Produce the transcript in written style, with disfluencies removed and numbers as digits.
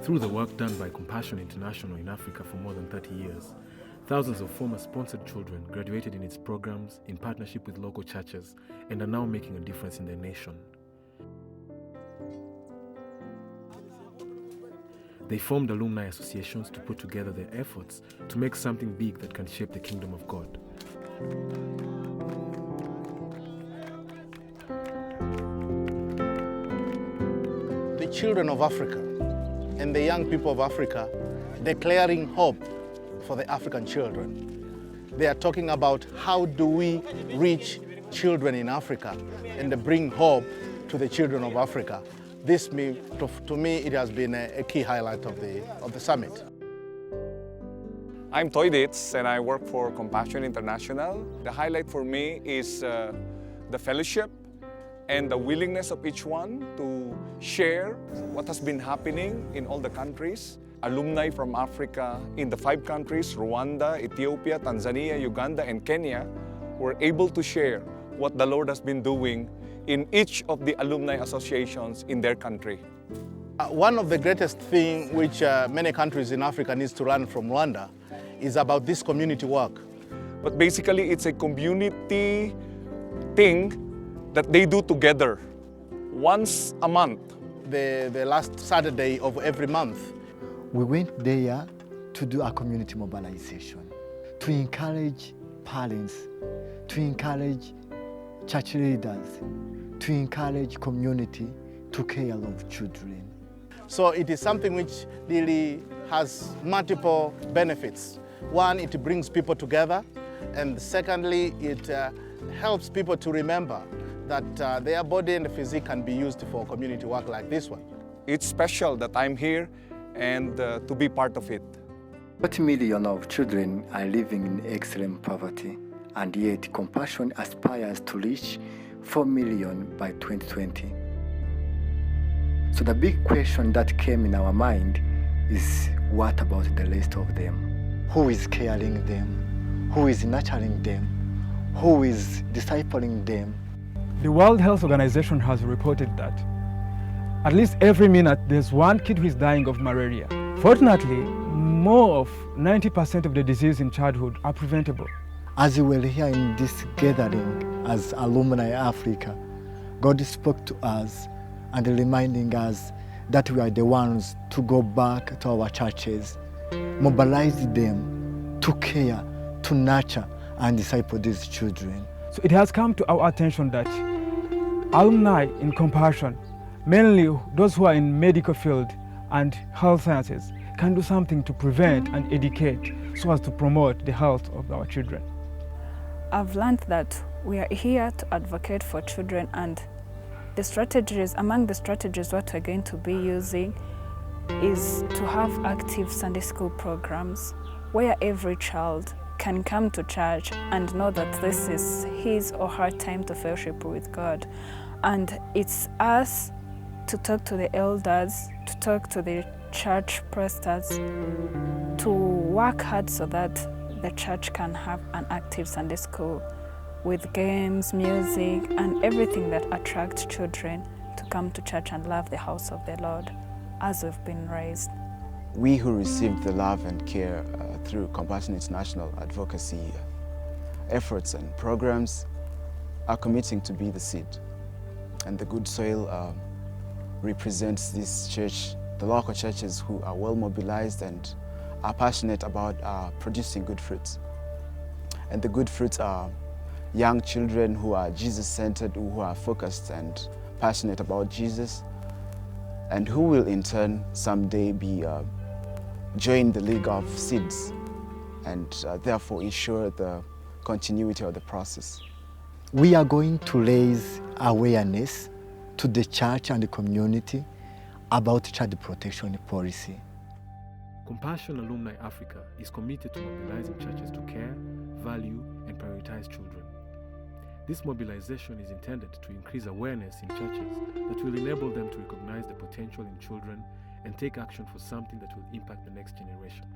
Through the work done by Compassion International in Africa for more than 30 years, thousands of former sponsored children graduated in its programs in partnership with local churches and are now making a difference in their nation. They formed alumni associations to put together their efforts to make something big that can shape the kingdom of God. The children of Africa and the young people of Africa declaring hope for the African children. They are talking about how do we reach children in Africa and bring hope to the children of Africa. This, to me, it has been a key highlight of the summit. I'm Toy Ditz and I work for Compassion International. The highlight for me is the fellowship and the willingness of each one to share what has been happening in all the countries. Alumni from Africa in the 5 countries, Rwanda, Ethiopia, Tanzania, Uganda, and Kenya, were able to share what the Lord has been doing in each of the alumni associations in their country. One of the greatest things which many countries in Africa needs to learn from Rwanda is about this community work. But basically, it's a community thing that they do together once a month. The last Saturday of every month. We went there to do a community mobilization, to encourage parents, to encourage church leaders, to encourage community to care of children. So it is something which really has multiple benefits. One, it brings people together, and secondly, it helps people to remember that their body and physique can be used for community work like this one. It's special that I'm here and to be part of it. 40 million of children are living in extreme poverty, and yet Compassion aspires to reach 4 million by 2020. So the big question that came in our mind is, what about the rest of them? Who is caring them? Who is nurturing them? Who is discipling them? The World Health Organization has reported that at least every minute there's one kid who is dying of malaria. Fortunately, more of 90% of the disease in childhood are preventable. As we were here in this gathering as Alumni Africa, God spoke to us and reminding us that we are the ones to go back to our churches, mobilize them to care, to nurture and disciple these children. So it has come to our attention that alumni in Compassion, mainly those who are in medical field and health sciences, can do something to prevent and educate so as to promote the health of our children. I've learned that we are here to advocate for children, and the strategies, among the strategies what we're going to be using is to have active Sunday school programs where every child can come to church and know that this is his or her time to fellowship with God. And it's us to talk to the elders, to talk to the church pastors, to work hard so that the church can have an active Sunday school with games, music, and everything that attracts children to come to church and love the house of the Lord as we've been raised. We who received the love and care through Compassion International advocacy efforts and programs are committing to be the seed. And the good soil represents this church, the local churches who are well mobilized and are passionate about producing good fruits. And the good fruits are young children who are Jesus-centered, who are focused and passionate about Jesus, and who will in turn someday be join the League of Seeds and therefore ensure the continuity of the process. We are going to raise awareness to the church and the community about child protection policy. Compassion Alumni Africa is committed to mobilizing churches to care, value, and prioritize children. This mobilization is intended to increase awareness in churches that will enable them to recognize the potential in children and take action for something that will impact the next generation.